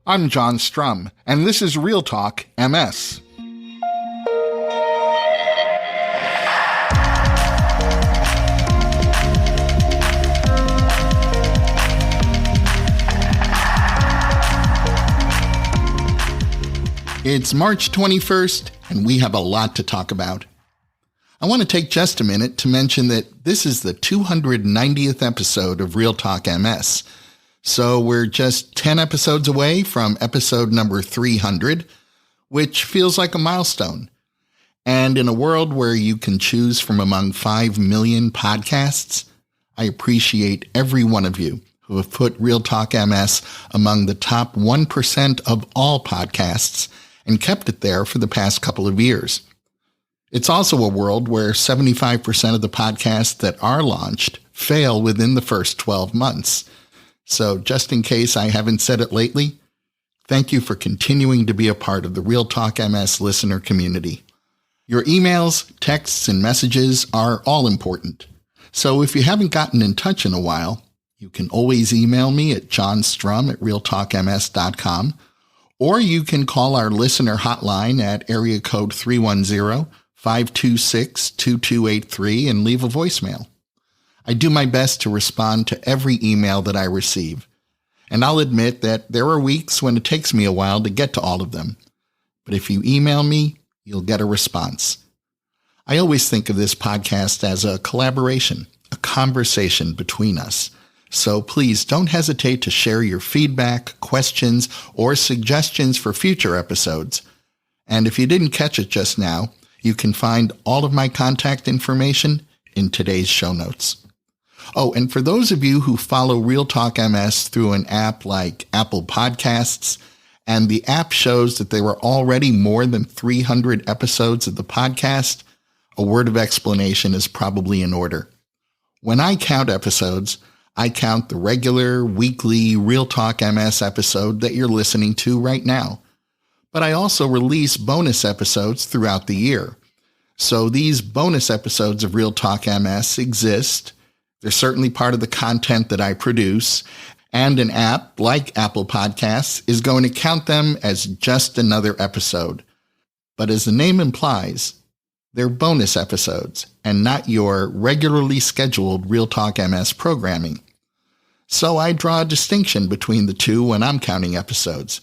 I'm John Strum, and this is Real Talk MS. It's March 21st, and we have a lot to talk about. I want to take just a minute to mention that this is the 290th episode of Real Talk MS. So we're just 10 episodes away from episode number 300, which feels like a milestone. And in a world where you can choose from among 5 million podcasts, I appreciate every one of you who have put Real Talk MS among the top 1% of all podcasts and kept it there for the past couple of years. It's also a world where 75% of the podcasts that are launched fail within the first 12 months. So just in case I haven't said it lately, thank you for continuing to be a part of the Real Talk MS listener community. Your emails, texts, and messages are all important. So if you haven't gotten in touch in a while, you can always email me at johnstrum@realtalkms.com, or you can call our listener hotline at area code 310-526-2283 and leave a voicemail. I do my best to respond to every email that I receive, and I'll admit that there are weeks when it takes me a while to get to all of them. But if you email me, you'll get a response. I always think of this podcast as a collaboration, a conversation between us. So please don't hesitate to share your feedback, questions, or suggestions for future episodes. And if you didn't catch it just now, you can find all of my contact information in today's show notes. Oh, and for those of you who follow Real Talk MS through an app like Apple Podcasts, and the app shows that there were already more than 300 episodes of the podcast, a word of explanation is probably in order. When I count episodes, I count the regular, weekly Real Talk MS episode that you're listening to right now. But I also release bonus episodes throughout the year. So these bonus episodes of Real Talk MS exist. They're certainly part of the content that I produce, and an app like Apple Podcasts is going to count them as just another episode. But as the name implies, they're bonus episodes and not your regularly scheduled Real Talk MS programming. So I draw a distinction between the two when I'm counting episodes.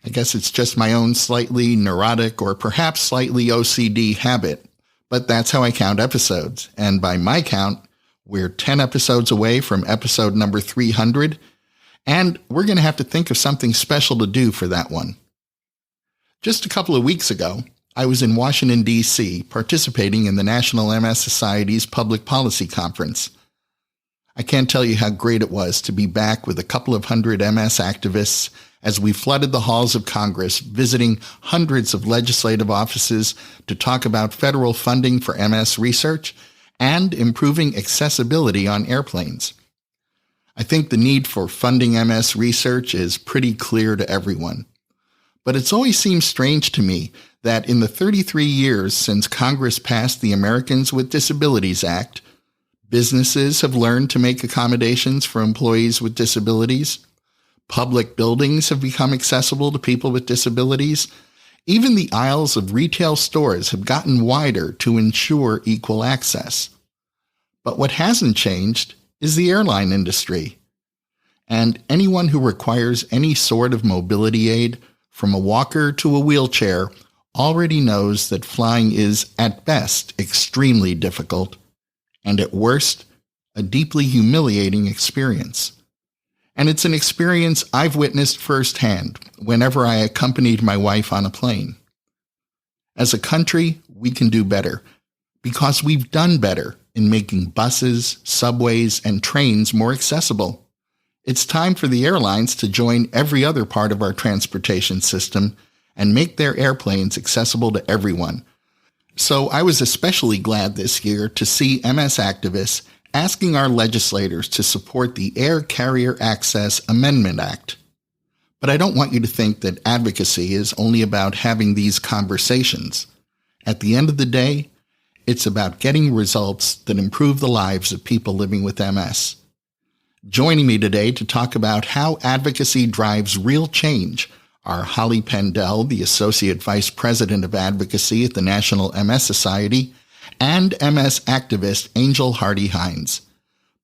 I guess it's just my own slightly neurotic or perhaps slightly OCD habit, but that's how I count episodes. And by my count, we're 10 episodes away from episode number 300, and we're going to have to think of something special to do for that one. Just a couple of weeks ago, I was in Washington, D.C., participating in the National MS Society's Public Policy Conference. I can't tell you how great it was to be back with a couple of hundred MS activists as we flooded the halls of Congress, visiting hundreds of legislative offices to talk about federal funding for MS research and improving accessibility on airplanes. I think the need for funding MS research is pretty clear to everyone. But it's always seemed strange to me that in the 33 years since Congress passed the Americans with Disabilities Act, businesses have learned to make accommodations for employees with disabilities. Public buildings have become accessible to people with disabilities. Even the aisles of retail stores have gotten wider to ensure equal access. But what hasn't changed is the airline industry. And anyone who requires any sort of mobility aid, from a walker to a wheelchair, already knows that flying is, at best, extremely difficult, and at worst, a deeply humiliating experience. And it's an experience I've witnessed firsthand whenever I accompanied my wife on a plane. As a country, we can do better, because we've done better in making buses, subways, and trains more accessible. It's time for the airlines to join every other part of our transportation system and make their airplanes accessible to everyone. So I was especially glad this year to see MS activists asking our legislators to support the Air Carrier Access Amendment Act. But I don't want you to think that advocacy is only about having these conversations. At the end of the day, it's about getting results that improve the lives of people living with MS. Joining me today to talk about how advocacy drives real change are Holly Pendell, the Associate Vice President of Advocacy at the National MS Society, and MS activist Angel Hardy Heinz.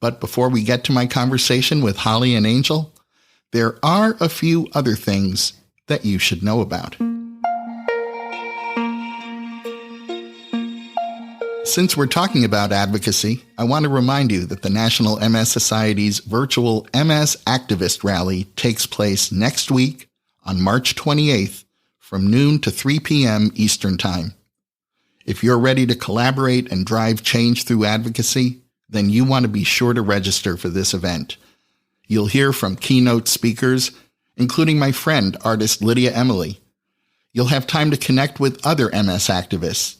But before we get to my conversation with Holly and Angel, there are a few other things that you should know about. Since we're talking about advocacy, I want to remind you that the National MS Society's virtual MS Activist Rally takes place next week on March 28th from noon to 3 p.m. Eastern Time. If you're ready to collaborate and drive change through advocacy, then you want to be sure to register for this event. You'll hear from keynote speakers, including my friend, artist Lydia Emily. You'll have time to connect with other MS activists.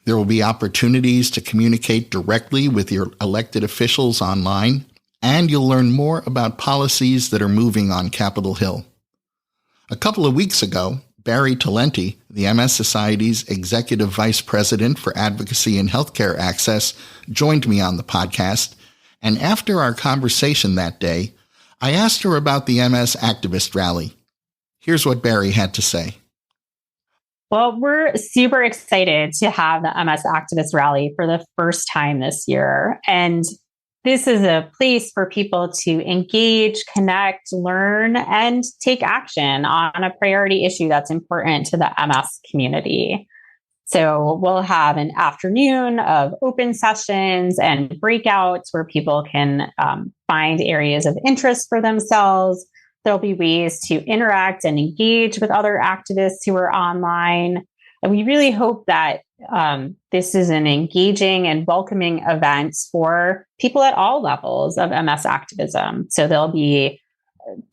There will be opportunities to communicate directly with your elected officials online, and you'll learn more about policies that are moving on Capitol Hill. A couple of weeks ago, Barry Talenti, the MS Society's Executive Vice President for Advocacy and Healthcare Access, joined me on the podcast, and after our conversation that day, I asked her about the MS Activist Rally. Here's what Barry had to say. Well, we're super excited to have the MS Activist Rally for the first time this year. And this is a place for people to engage, connect, learn, and take action on a priority issue that's important to the MS community. So we'll have an afternoon of open sessions and breakouts where people can find areas of interest for themselves. There'll be ways to interact and engage with other activists who are online. And we really hope that this is an engaging and welcoming event for people at all levels of MS activism. So there'll be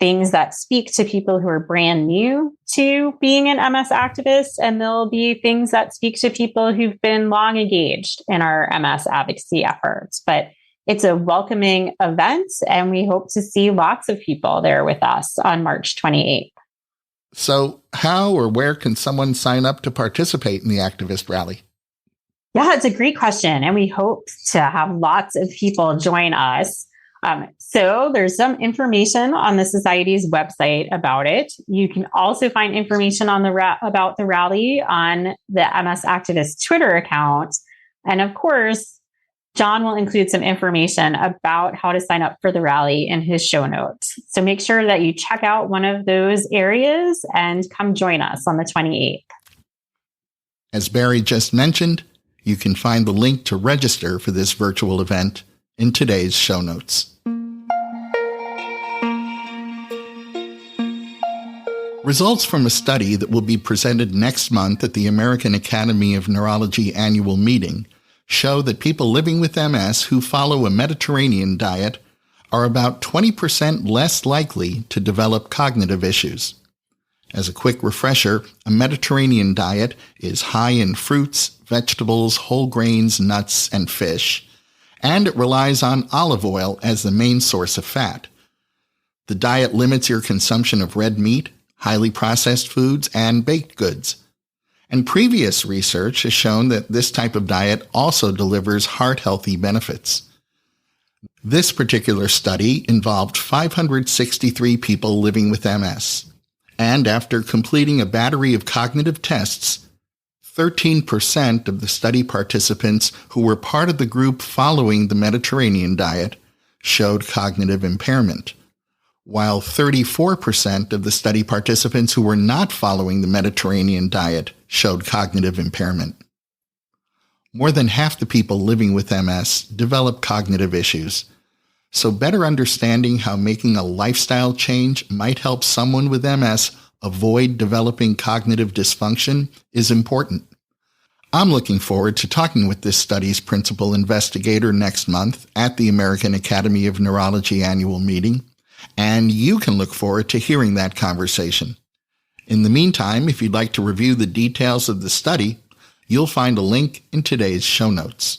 things that speak to people who are brand new to being an MS activist, and there'll be things that speak to people who've been long engaged in our MS advocacy efforts. But it's a welcoming event, and we hope to see lots of people there with us on March 28th. So how or where can someone sign up to participate in the activist rally? Yeah, it's a great question, and we hope to have lots of people join us. So there's some information on the Society's website about it. You can also find information on about the rally on the MS Activist Twitter account. And of course, John will include some information about how to sign up for the rally in his show notes. So make sure that you check out one of those areas and come join us on the 28th. As Barry just mentioned, you can find the link to register for this virtual event in today's show notes. Results from a study that will be presented next month at the American Academy of Neurology annual meeting show that people living with MS who follow a Mediterranean diet are about 20% less likely to develop cognitive issues. As a quick refresher, a Mediterranean diet is high in fruits, vegetables, whole grains, nuts, and fish, and it relies on olive oil as the main source of fat. The diet limits your consumption of red meat, highly processed foods, and baked goods. And previous research has shown that this type of diet also delivers heart-healthy benefits. This particular study involved 563 people living with MS. And after completing a battery of cognitive tests, 13% of the study participants who were part of the group following the Mediterranean diet showed cognitive impairment, while 34% of the study participants who were not following the Mediterranean diet showed cognitive impairment. More than half the people living with MS develop cognitive issues, so better understanding how making a lifestyle change might help someone with MS avoid developing cognitive dysfunction is important. I'm looking forward to talking with this study's principal investigator next month at the American Academy of Neurology annual meeting, and you can look forward to hearing that conversation. In the meantime, if you'd like to review the details of the study, you'll find a link in today's show notes.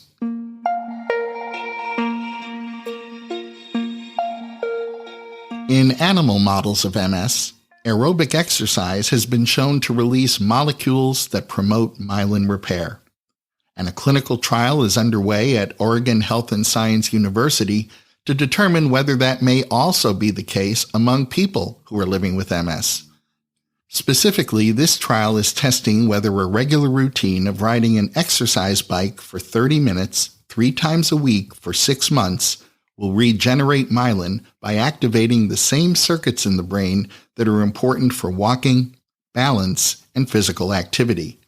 In animal models of MS, aerobic exercise has been shown to release molecules that promote myelin repair. And a clinical trial is underway at Oregon Health and Science University to determine whether that may also be the case among people who are living with MS. Specifically, this trial is testing whether a regular routine of riding an exercise bike for 30 minutes, 3 times a week for 6 months will regenerate myelin by activating the same circuits in the brain that are important for walking, balance, and physical activity.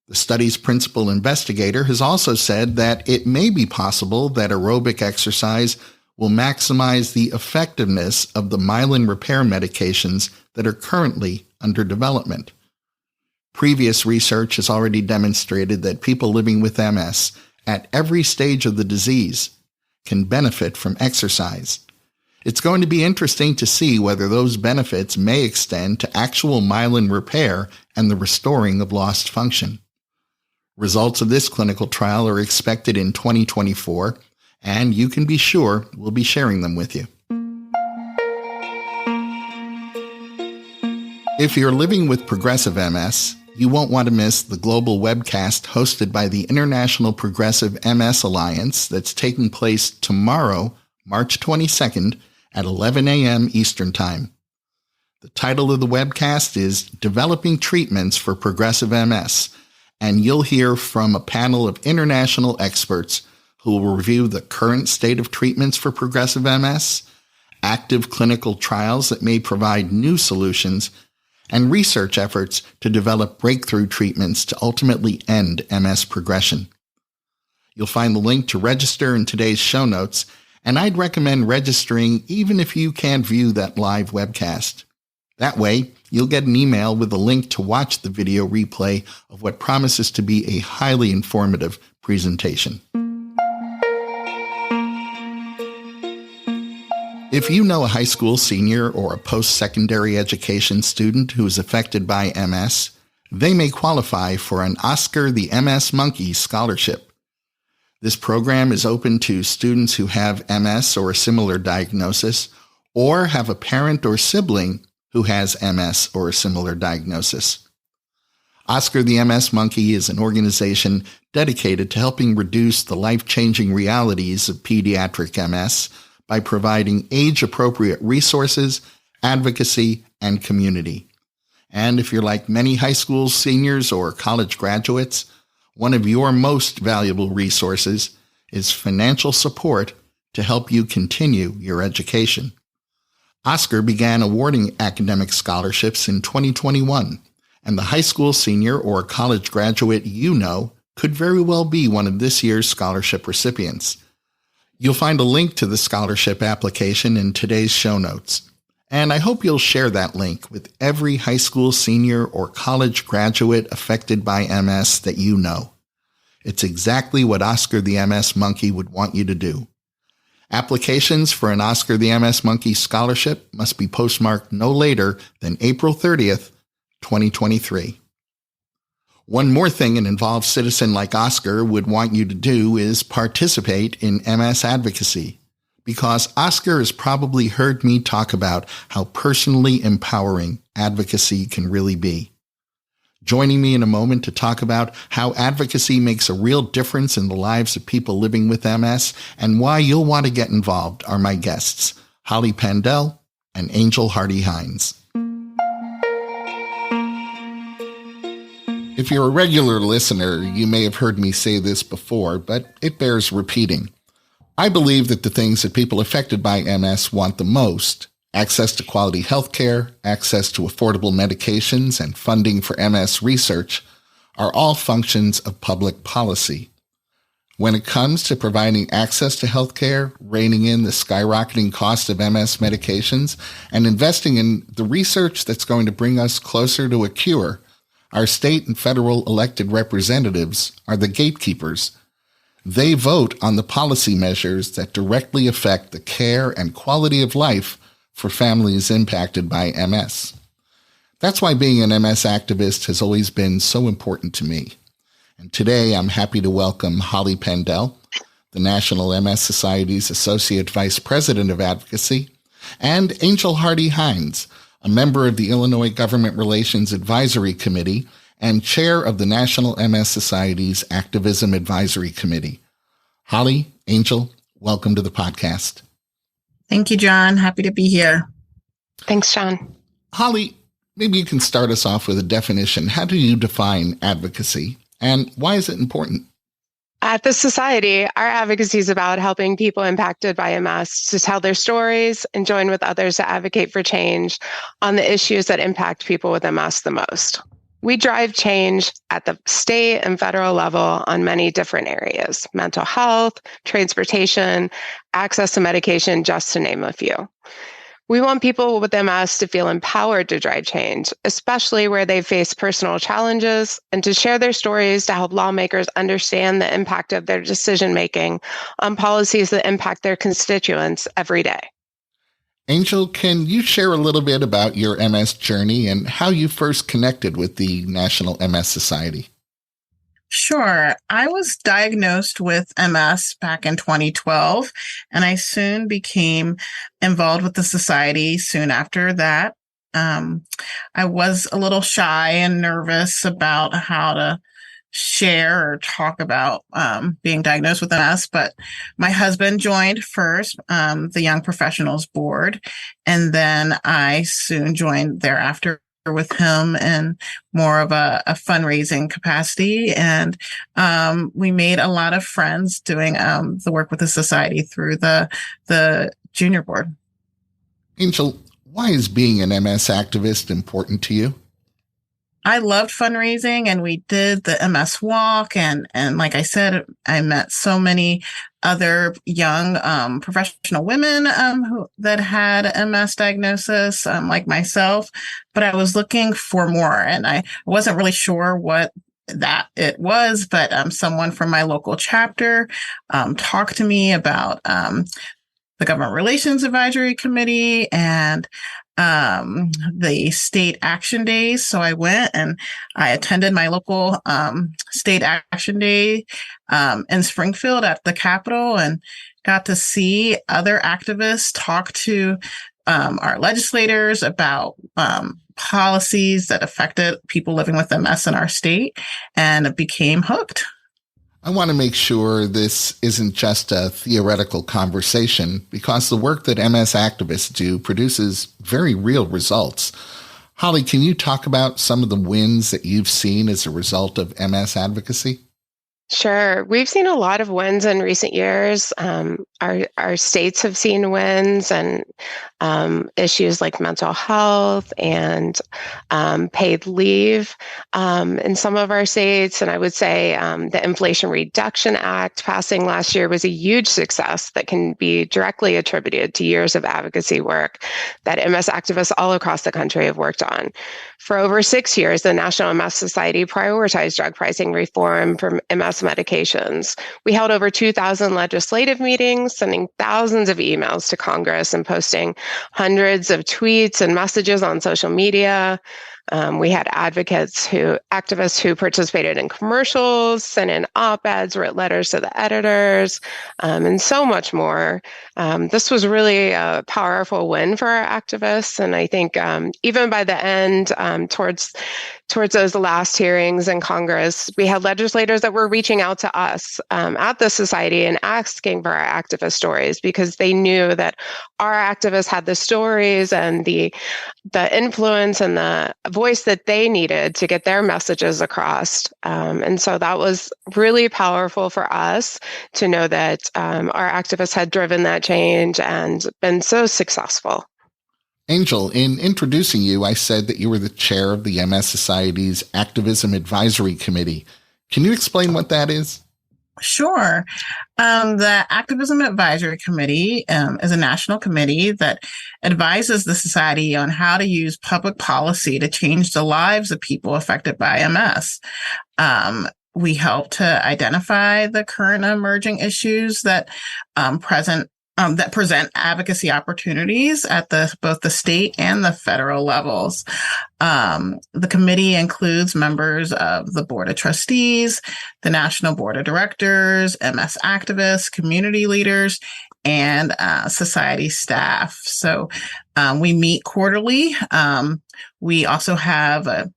The study's principal investigator has also said that it may be possible that aerobic exercise will maximize the effectiveness of the myelin repair medications that are currently under development. Previous research has already demonstrated that people living with MS at every stage of the disease can benefit from exercise. It's going to be interesting to see whether those benefits may extend to actual myelin repair and the restoring of lost function. Results of this clinical trial are expected in 2024, and you can be sure we'll be sharing them with you. If you're living with progressive MS, you won't want to miss the global webcast hosted by the International Progressive MS Alliance that's taking place tomorrow, March 22nd at 11 a.m. Eastern Time. The title of the webcast is Developing Treatments for Progressive MS, and you'll hear from a panel of international experts who will review the current state of treatments for progressive MS, active clinical trials that may provide new solutions, and research efforts to develop breakthrough treatments to ultimately end MS progression. You'll find the link to register in today's show notes, and I'd recommend registering even if you can't view that live webcast. That way, you'll get an email with a link to watch the video replay of what promises to be a highly informative presentation. If you know a high school senior or a post-secondary education student who is affected by MS, they may qualify for an Oscar the MS Monkey scholarship. This program is open to students who have MS or a similar diagnosis, or have a parent or sibling who has MS or a similar diagnosis. Oscar the MS Monkey is an organization dedicated to helping reduce the life-changing realities of pediatric MS by providing age-appropriate resources, advocacy, and community. And if you're like many high school seniors or college graduates, one of your most valuable resources is financial support to help you continue your education. Oscar began awarding academic scholarships in 2021, and the high school senior or college graduate you know could very well be one of this year's scholarship recipients. You'll find a link to the scholarship application in today's show notes, and I hope you'll share that link with every high school senior or college graduate affected by MS that you know. It's exactly what Oscar the MS Monkey would want you to do. Applications for an Oscar the MS Monkey scholarship must be postmarked no later than April 30th, 2023. One more thing an involved citizen like Oscar would want you to do is participate in MS Advocacy, because Oscar has probably heard me talk about how personally empowering advocacy can really be. Joining me in a moment to talk about how advocacy makes a real difference in the lives of people living with MS and why you'll want to get involved are my guests, Holly Pendell and Angel Hardy Heinz. If you're a regular listener, you may have heard me say this before, but it bears repeating. I believe that the things that people affected by MS want the most, access to quality health care, access to affordable medications, and funding for MS research, are all functions of public policy. When it comes to providing access to health care, reining in the skyrocketing cost of MS medications, and investing in the research that's going to bring us closer to a cure, our state and federal elected representatives are the gatekeepers. They vote on the policy measures that directly affect the care and quality of life for families impacted by MS. That's why being an MS activist has always been so important to me. And today I'm happy to welcome Holly Pendell, the National MS Society's Associate Vice President of Advocacy, and Angel Hardy Heinz, a member of the Illinois Government Relations Advisory Committee and chair of the National MS Society's Activism Advisory Committee. Holly, Angel, welcome to the podcast. Thank you, John. Happy to be here. Thanks, John. Holly, maybe you can start us off with a definition. How do you define advocacy, and why is it important? At the Society, our advocacy is about helping people impacted by MS to tell their stories and join with others to advocate for change on the issues that impact people with MS the most. We drive change at the state and federal level on many different areas: mental health, transportation, access to medication, just to name a few. We want people with MS to feel empowered to drive change, especially where they face personal challenges, and to share their stories to help lawmakers understand the impact of their decision-making on policies that impact their constituents every day. Angel, can you share a little bit about your MS journey and how you first connected with the National MS Society? Sure. I was diagnosed with MS back in 2012, and I soon became involved with the society soon after that. I was a little shy and nervous about how to share or talk about being diagnosed with MS, but my husband joined first, the Young Professionals Board, and then I soon joined thereafter with him in more of a fundraising capacity. And we made a lot of friends doing the work with the society through the junior board. Angel, why is being an MS activist important to you? I loved fundraising, and we did the MS Walk. And like I said, I met so many other young professional women that had MS diagnosis, like myself. But I was looking for more, and I wasn't really sure what that it was. But someone from my local chapter talked to me about the Government Relations Advisory Committee and the state action days. So I went and I attended my local state action day in Springfield at the Capitol, and got to see other activists talk to our legislators about policies that affected people living with MS in our state, and became hooked. I want to make sure this isn't just a theoretical conversation, because the work that MS activists do produces very real results. Holly, can you talk about some of the wins that you've seen as a result of MS advocacy? Sure. We've seen a lot of wins in recent years. Our states have seen wins, and issues like mental health and paid leave in some of our states. And I would say the Inflation Reduction Act passing last year was a huge success that can be directly attributed to years of advocacy work that MS activists all across the country have worked on. For over 6 years, the National MS Society prioritized drug pricing reform for MS medications. We held over 2,000 legislative meetings, sending thousands of emails to Congress and posting hundreds of tweets and messages on social media. We had activists who participated in commercials, sent in op-eds, wrote letters to the editors, and so much more. This was really a powerful win for our activists. And I think even by the end, towards those last hearings in Congress, we had legislators that were reaching out to us at the society and asking for our activist stories, because they knew that our activists had the stories and the influence and the voice that they needed to get their messages across. And so that was really powerful for us to know that our activists had driven that change and been so successful. Angel, in introducing you, I said that you were the chair of the MS Society's Activism Advisory Committee. Can you explain what that is? Sure. The Activism Advisory Committee is a national committee that advises the society on how to use public policy to change the lives of people affected by MS. We help to identify the current emerging issues that present advocacy opportunities at both the state and the federal levels. The committee includes members of the Board of Trustees, the National Board of Directors, MS activists, community leaders, and society staff. So we meet quarterly. We also have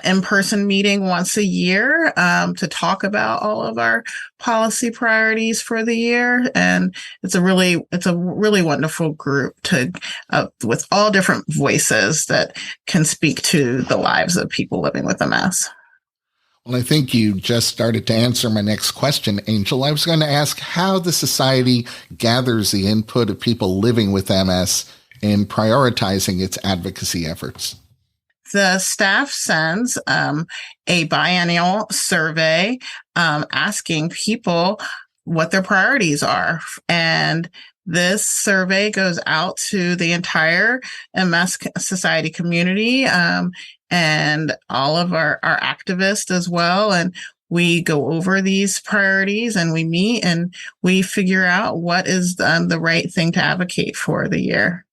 in-person meeting once a year to talk about all of our policy priorities for the year. And it's a really wonderful group with all different voices that can speak to the lives of people living with MS. Well, I think you just started to answer my next question, Angel. I was going to ask how the society gathers the input of people living with MS in prioritizing its advocacy efforts. The staff sends a biennial survey asking people what their priorities are. And this survey goes out to the entire MS Society community and all of our activists as well. And we go over these priorities and we meet and we figure out what is the right thing to advocate for the year.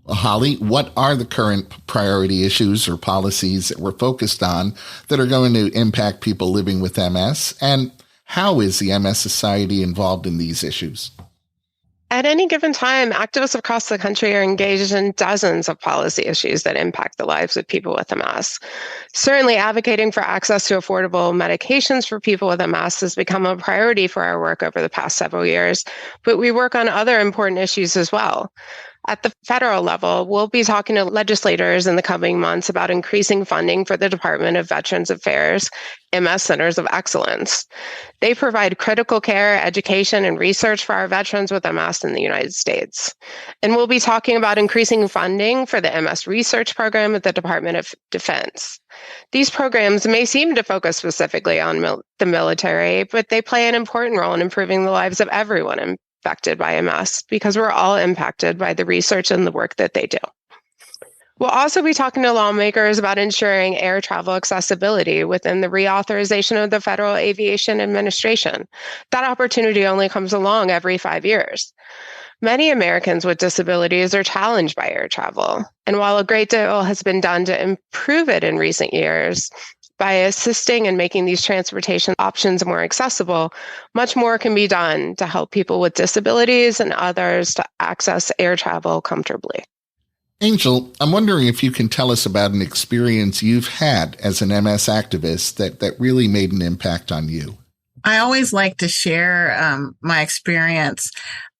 Well, Holly, what are the current priority issues or policies that we're focused on that are going to impact people living with MS? And how is the MS Society involved in these issues? At any given time, activists across the country are engaged in dozens of policy issues that impact the lives of people with MS. Certainly, advocating for access to affordable medications for people with MS has become a priority for our work over the past several years, but we work on other important issues as well. At the federal level, we'll be talking to legislators in the coming months about increasing funding for the Department of Veterans Affairs MS Centers of Excellence. They provide critical care, education, and research for our veterans with MS in the United States. And we'll be talking about increasing funding for the MS Research Program at the Department of Defense. These programs may seem to focus specifically on the military, but they play an important role in improving the lives of everyone affected by MS because we're all impacted by the research and the work that they do. We'll also be talking to lawmakers about ensuring air travel accessibility within the reauthorization of the Federal Aviation Administration. That opportunity only comes along every 5 years. Many Americans with disabilities are challenged by air travel, and while a great deal has been done to improve it in recent years, by assisting and making these transportation options more accessible, much more can be done to help people with disabilities and others to access air travel comfortably. Angel, I'm wondering if you can tell us about an experience you've had as an MS activist that really made an impact on you. I always like to share my experience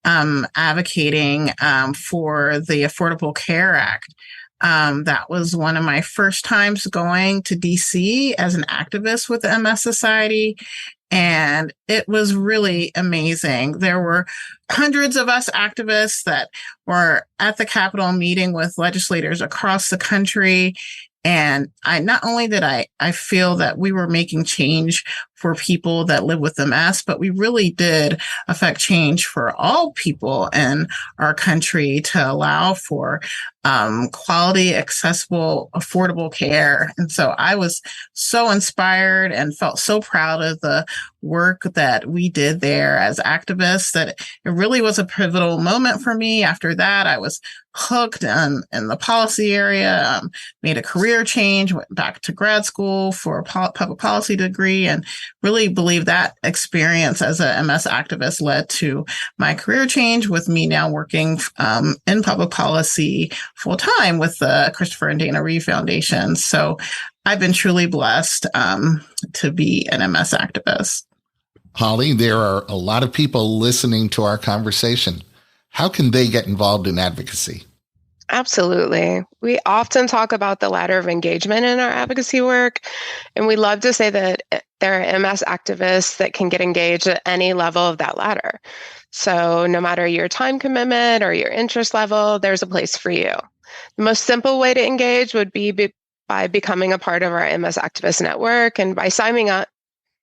advocating for the Affordable Care Act. That was one of my first times going to DC as an activist with the MS Society. And it was really amazing. There were hundreds of us activists that were at the Capitol meeting with legislators across the country. And not only did I feel that we were making change for people that live with MS, but we really did affect change for all people in our country to allow for quality, accessible, affordable care. And so I was so inspired and felt so proud of the work that we did there as activists that it really was a pivotal moment for me. After that, I was hooked in the policy area, made a career change, went back to grad school for a public policy degree, and really believe that experience as a MS activist led to my career change with me now working in public policy full time with the Christopher and Dana Reeve Foundation. So I've been truly blessed to be an MS activist. Holly, there are a lot of people listening to our conversation. How can they get involved in advocacy? Absolutely. We often talk about the ladder of engagement in our advocacy work, and we love to say that there are MS activists that can get engaged at any level of that ladder. So no matter your time commitment or your interest level, there's a place for you. The most simple way to engage would be by becoming a part of our MS Activist Network, and by signing up,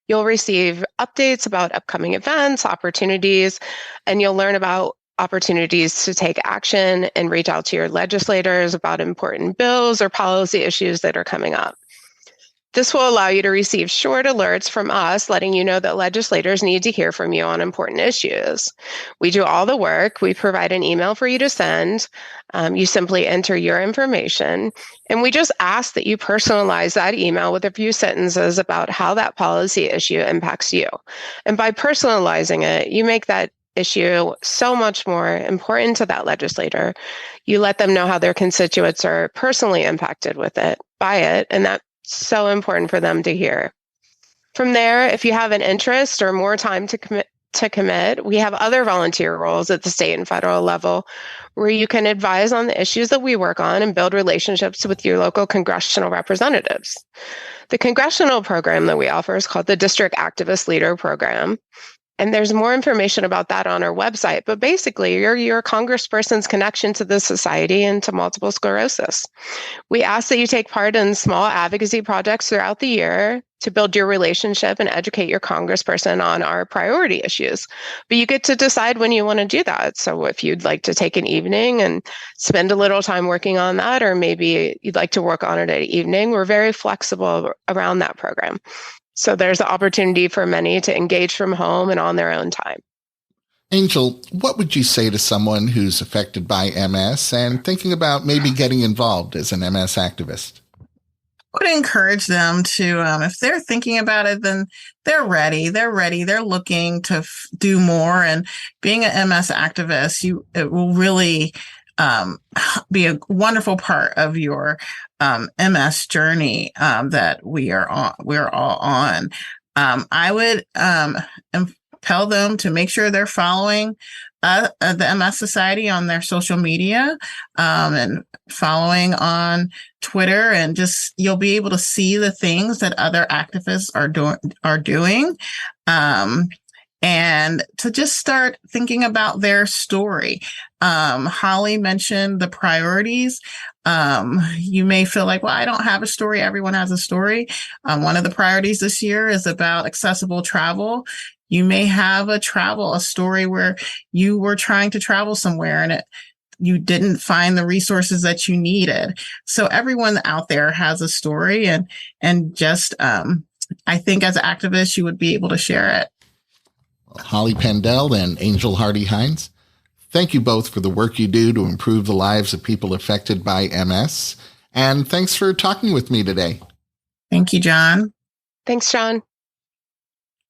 you'll receive updates about upcoming events, opportunities, and you'll learn about opportunities to take action and reach out to your legislators about important bills or policy issues that are coming up. This will allow you to receive short alerts from us, letting you know that legislators need to hear from you on important issues. We do all the work. We provide an email for you to send. You simply enter your information, and we just ask that you personalize that email with a few sentences about how that policy issue impacts you. And by personalizing it, you make that issue so much more important to that legislator. You let them know how their constituents are personally impacted by it, and that So important for them to hear. From there, if you have an interest or more time to commit, we have other volunteer roles at the state and federal level where you can advise on the issues that we work on and build relationships with your local congressional representatives. The congressional program that we offer is called the District Activist Leader Program. And there's more information about that on our website. But basically, you're your congressperson's connection to the society and to multiple sclerosis. We ask that you take part in small advocacy projects throughout the year to build your relationship and educate your congressperson on our priority issues. But you get to decide when you want to do that. So if you'd like to take an evening and spend a little time working on that, or maybe you'd like to work on it at evening, we're very flexible around that program. So there's an opportunity for many to engage from home and on their own time. Angel, what would you say to someone who's affected by MS and thinking about maybe getting involved as an MS activist? I would encourage them to, if they're thinking about it, then they're ready. They're looking to do more. And being an MS activist, it will really be a wonderful part of your MS journey that we're all on. I would tell them to make sure they're following the MS Society on their social media and following on Twitter, and just you'll be able to see the things that other activists are doing. And to just start thinking about their story. Holly mentioned the priorities. You may feel like, well, I don't have a story. Everyone has a story. One of the priorities this year is about accessible travel. You may have a story where you were trying to travel somewhere and you didn't find the resources that you needed. So everyone out there has a story, and just I think as activists, you would be able to share it. Holly Pendell and Angel Hardy Heinz, thank you both for the work you do to improve the lives of people affected by MS. And thanks for talking with me today. Thank you, John. Thanks, John.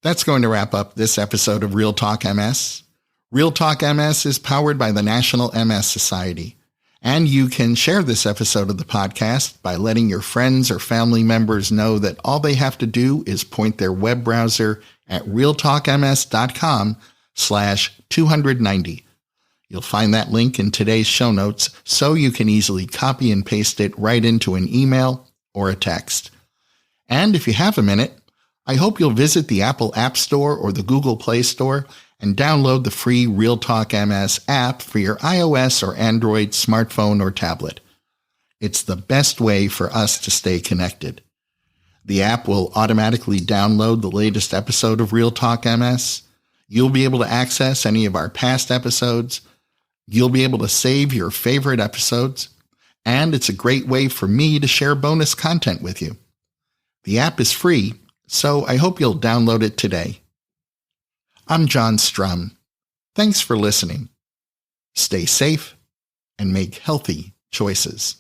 That's going to wrap up this episode of Real Talk MS. Real Talk MS is powered by the National MS Society. And you can share this episode of the podcast by letting your friends or family members know that all they have to do is point their web browser at realtalkms.com/290. You'll find that link in today's show notes so you can easily copy and paste it right into an email or a text. And if you have a minute, I hope you'll visit the Apple App Store or the Google Play Store and download the free Real Talk MS app for your iOS or Android smartphone or tablet. It's the best way for us to stay connected. The app will automatically download the latest episode of Real Talk MS. You'll be able to access any of our past episodes. You'll be able to save your favorite episodes. And it's a great way for me to share bonus content with you. The app is free, so I hope you'll download it today. I'm John Strum. Thanks for listening. Stay safe and make healthy choices.